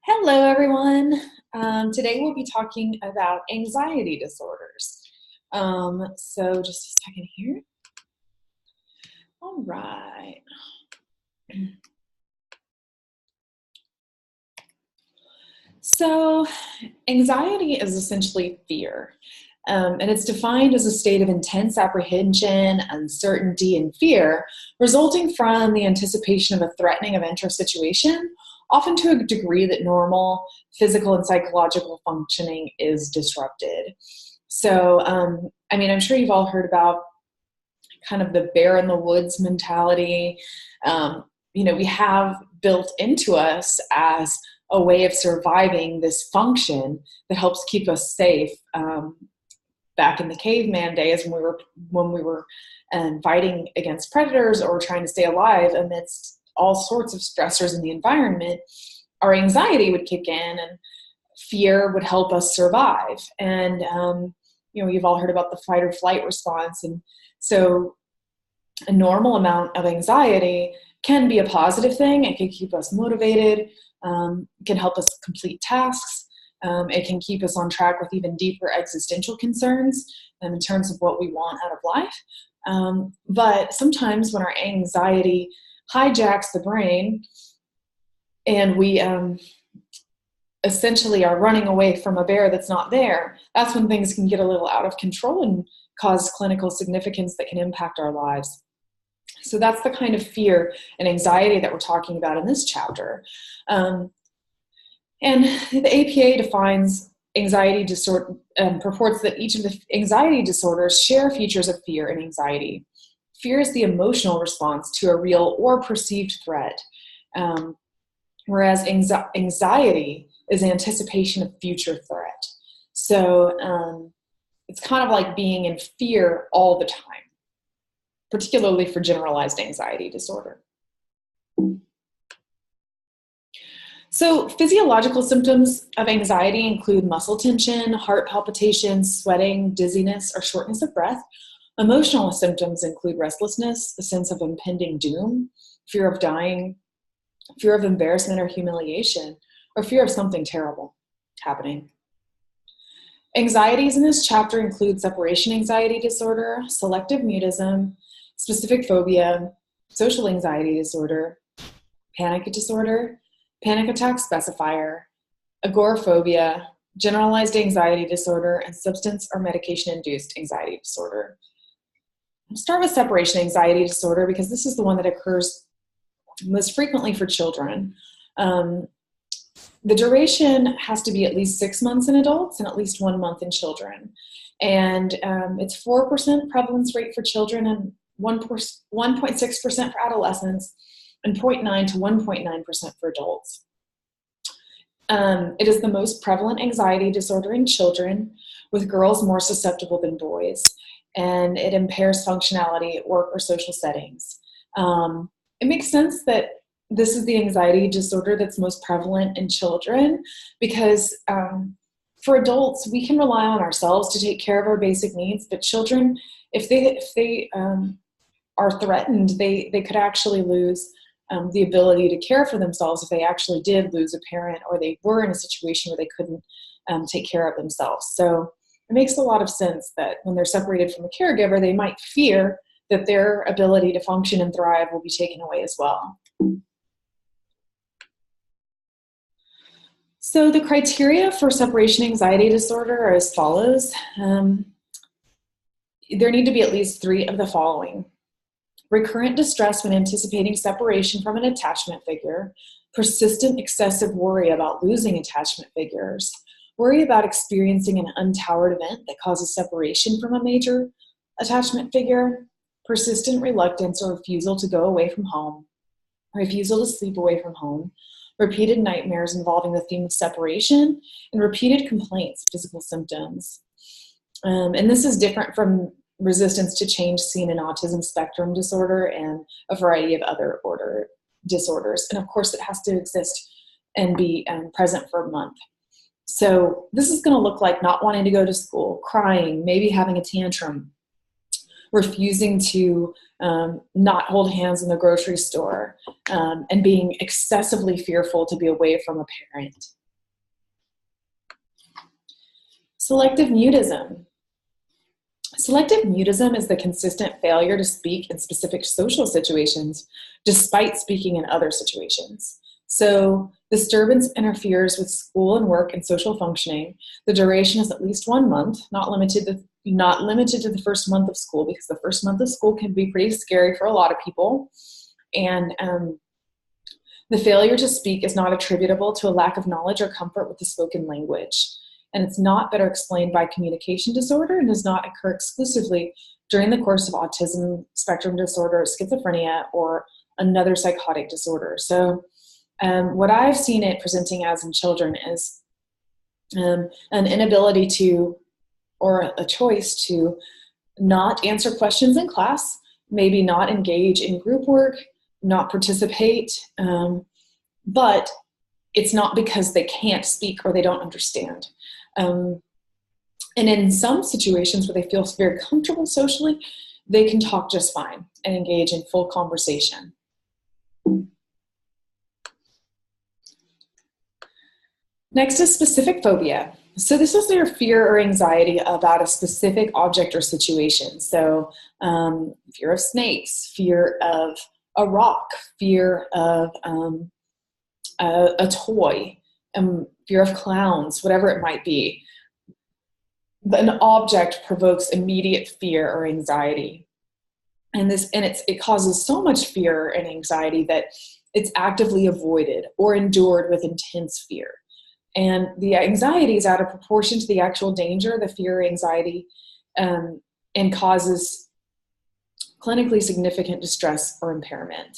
Hello, everyone. Today we'll be talking about anxiety disorders. So just a second here. All right. So anxiety is essentially fear, and it's defined as a state of intense apprehension, uncertainty, and fear resulting from the anticipation of a threatening event or situation, often to a degree that normal physical and psychological functioning is disrupted. So, I'm sure you've all heard about kind of the bear in the woods mentality. We have built into us as a way of surviving this function that helps keep us safe. Back in the caveman days when we were fighting against predators or trying to stay alive amidst all sorts of stressors in the environment, our anxiety would kick in and fear would help us survive. And you've all heard about the fight or flight response. And so a normal amount of anxiety can be a positive thing. It can keep us motivated, can help us complete tasks. It can keep us on track with even deeper existential concerns in terms of what we want out of life. But sometimes when our anxiety hijacks the brain and we essentially are running away from a bear that's not there, that's when things can get a little out of control and cause clinical significance that can impact our lives. So that's the kind of fear and anxiety that we're talking about in this chapter. And the APA defines anxiety disorder, purports that each of the anxiety disorders share features of fear and anxiety. Fear is the emotional response to a real or perceived threat, whereas anxiety is anticipation of future threat. So it's kind of like being in fear all the time, particularly for generalized anxiety disorder. So physiological symptoms of anxiety include muscle tension, heart palpitations, sweating, dizziness, or shortness of breath. Emotional symptoms include restlessness, a sense of impending doom, fear of dying, fear of embarrassment or humiliation, or fear of something terrible happening. Anxieties in this chapter include separation anxiety disorder, selective mutism, specific phobia, social anxiety disorder, panic disorder, panic attack specifier, agoraphobia, generalized anxiety disorder, and substance or medication-induced anxiety disorder. I'll start with separation anxiety disorder because this is the one that occurs most frequently for children. The duration has to be at least 6 months in adults and at least 1 month in children. And it's 4% prevalence rate for children and 1.6% for adolescents and 0.9 to 1.9% for adults. It is the most prevalent anxiety disorder in children, with girls more susceptible than boys, and it impairs functionality at work or social settings. It makes sense that this is the anxiety disorder that's most prevalent in children because for adults, we can rely on ourselves to take care of our basic needs, but children, if they are threatened, they could actually lose the ability to care for themselves if they actually did lose a parent or they were in a situation where they couldn't take care of themselves. So it makes a lot of sense that when they're separated from a caregiver, they might fear that their ability to function and thrive will be taken away as well. So the criteria for separation anxiety disorder are as follows. There need to be at least 3 of the following: recurrent distress when anticipating separation from an attachment figure, persistent excessive worry about losing attachment figures, worry about experiencing an untoward event that causes separation from a major attachment figure, persistent reluctance or refusal to go away from home, refusal to sleep away from home, repeated nightmares involving the theme of separation, and repeated complaints of physical symptoms. And this is different from resistance to change seen in autism spectrum disorder and a variety of other disorders. And of course, it has to exist and be present for a month. So this is going to look like not wanting to go to school, crying, maybe having a tantrum, refusing to not hold hands in the grocery store, and being excessively fearful to be away from a parent. Selective mutism. Selective mutism is the consistent failure to speak in specific social situations despite speaking in other situations. So disturbance interferes with school and work and social functioning. The duration is at least 1 month, not limited to the first month of school, because the first month of school can be pretty scary for a lot of people. And the failure to speak is not attributable to a lack of knowledge or comfort with the spoken language. And it's not better explained by communication disorder and does not occur exclusively during the course of autism spectrum disorder, schizophrenia, or another psychotic disorder. So what I've seen it presenting as in children is an inability to, or a choice to, not answer questions in class, maybe not engage in group work, not participate, but it's not because they can't speak or they don't understand. And in some situations where they feel very comfortable socially, they can talk just fine and engage in full conversation. Next is specific phobia. So this is their fear or anxiety about a specific object or situation. So fear of snakes, fear of a rock, fear of a toy, fear of clowns, whatever it might be. An object provokes immediate fear or anxiety. And it causes so much fear and anxiety that it's actively avoided or endured with intense fear. And the anxiety is out of proportion to the actual danger, the fear or anxiety, and causes clinically significant distress or impairment.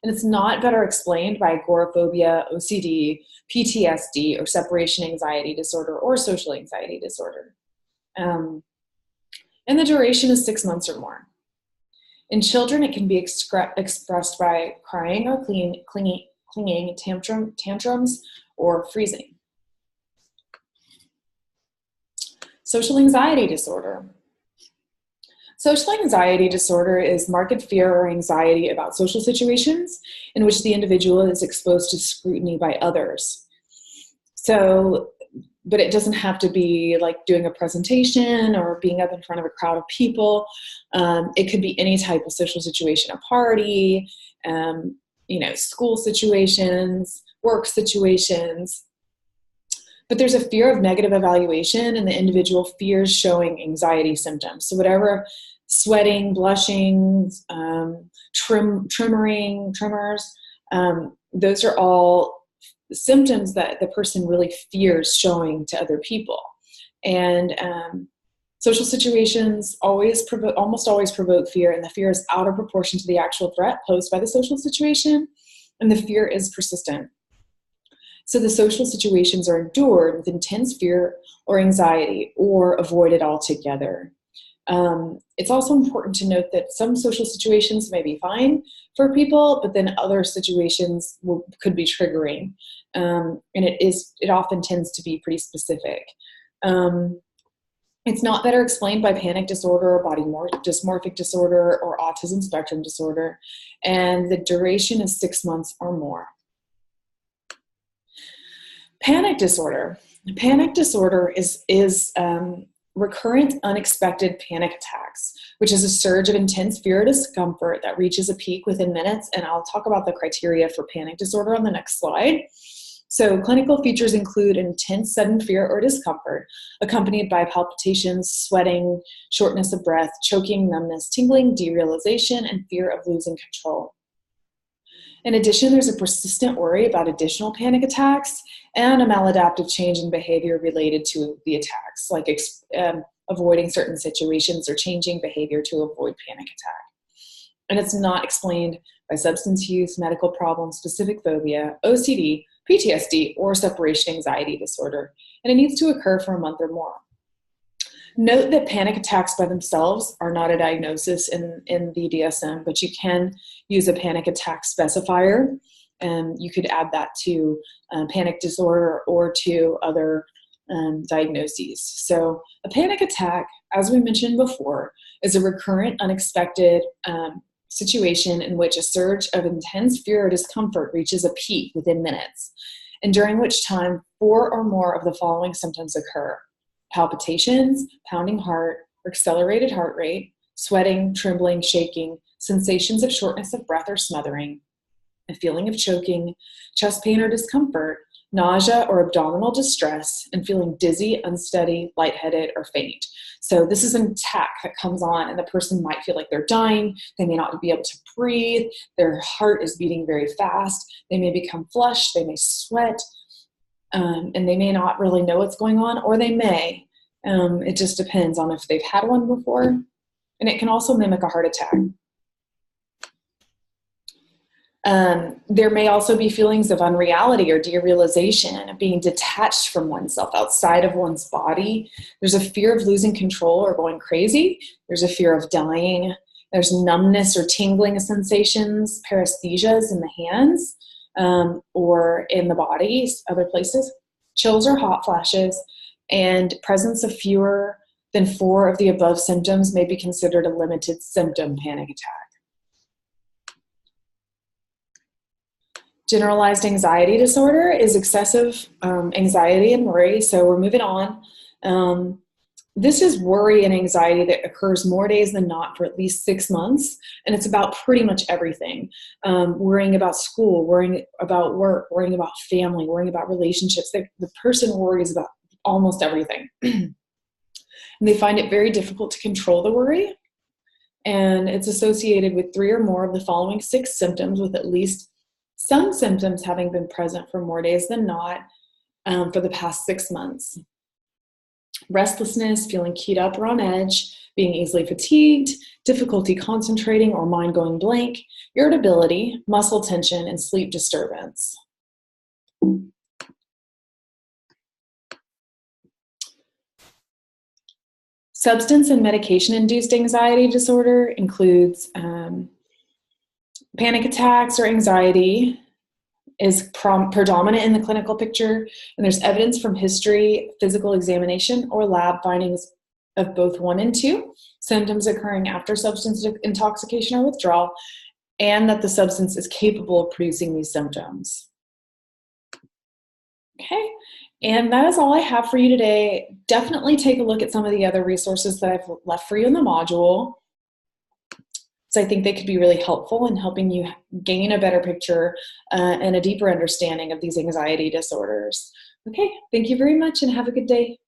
And it's not better explained by agoraphobia, OCD, PTSD, or separation anxiety disorder, or social anxiety disorder. And the duration is 6 months or more. In children, it can be expressed by crying or clinging, tantrums, or freezing. Social anxiety disorder. Social anxiety disorder is marked fear or anxiety about social situations in which the individual is exposed to scrutiny by others. So, but it doesn't have to be like doing a presentation or being up in front of a crowd of people. It could be any type of social situation, a party, school situations, work situations. But there's a fear of negative evaluation, and the individual fears showing anxiety symptoms. So whatever sweating, blushing, tremors, those are all symptoms that the person really fears showing to other people. And social situations almost always provoke fear, and the fear is out of proportion to the actual threat posed by the social situation, and the fear is persistent. So the social situations are endured with intense fear or anxiety or avoided altogether. It's also important to note that some social situations may be fine for people, but then other situations could be triggering. And it often tends to be pretty specific. It's not better explained by panic disorder, body dysmorphic disorder, or autism spectrum disorder. And the duration is 6 months or more. Panic disorder. Panic disorder is recurrent unexpected panic attacks, which is a surge of intense fear or discomfort that reaches a peak within minutes. And I'll talk about the criteria for panic disorder on the next slide. So clinical features include intense sudden fear or discomfort, accompanied by palpitations, sweating, shortness of breath, choking, numbness, tingling, derealization, and fear of losing control. In addition, there's a persistent worry about additional panic attacks and a maladaptive change in behavior related to the attacks, like avoiding certain situations or changing behavior to avoid panic attack. And it's not explained by substance use, medical problems, specific phobia, OCD, PTSD, or separation anxiety disorder. And it needs to occur for a month or more. Note that panic attacks by themselves are not a diagnosis in the DSM, but you can use a panic attack specifier, and you could add that to panic disorder or to other diagnoses. So a panic attack as we mentioned before, is a recurrent, unexpected situation in which a surge of intense fear or discomfort reaches a peak within minutes, and during which time 4 or more of the following symptoms occur: palpitations, pounding heart, accelerated heart rate, sweating, trembling, shaking, sensations of shortness of breath or smothering, a feeling of choking, chest pain or discomfort, nausea or abdominal distress, and feeling dizzy, unsteady, lightheaded, or faint. So this is an attack that comes on, and the person might feel like they're dying. They may not be able to breathe. Their heart is beating very fast. They may become flushed. They may sweat, and they may not really know what's going on, or they may. It just depends on if they've had one before, and it can also mimic a heart attack. There may also be feelings of unreality or derealization, of being detached from oneself, outside of one's body. There's a fear of losing control or going crazy. There's a fear of dying. There's numbness or tingling sensations, paresthesias in the hands or in the body, other places, chills or hot flashes, and presence of fewer than 4 of the above symptoms may be considered a limited symptom panic attack. Generalized anxiety disorder is excessive anxiety and worry. So we're moving on. This is worry and anxiety that occurs more days than not for at least 6 months. And it's about pretty much everything. Worrying about school, worrying about work, worrying about family, worrying about relationships. The person worries about almost everything. And they find it very difficult to control the worry. And it's associated with 3 or more of the following 6 symptoms, with at least some symptoms having been present for more days than not for the past 6 months. Restlessness, feeling keyed up or on edge, being easily fatigued, difficulty concentrating or mind going blank, irritability, muscle tension, and sleep disturbance. Substance and medication-induced anxiety disorder includes panic attacks or anxiety is predominant in the clinical picture, and there's evidence from history, physical examination, or lab findings of both 1 and 2, symptoms occurring after substance intoxication or withdrawal, and that the substance is capable of producing these symptoms. Okay, and that is all I have for you today. Definitely take a look at some of the other resources that I've left for you in the module. So I think they could be really helpful in helping you gain a better picture and a deeper understanding of these anxiety disorders. Okay, thank you very much and have a good day.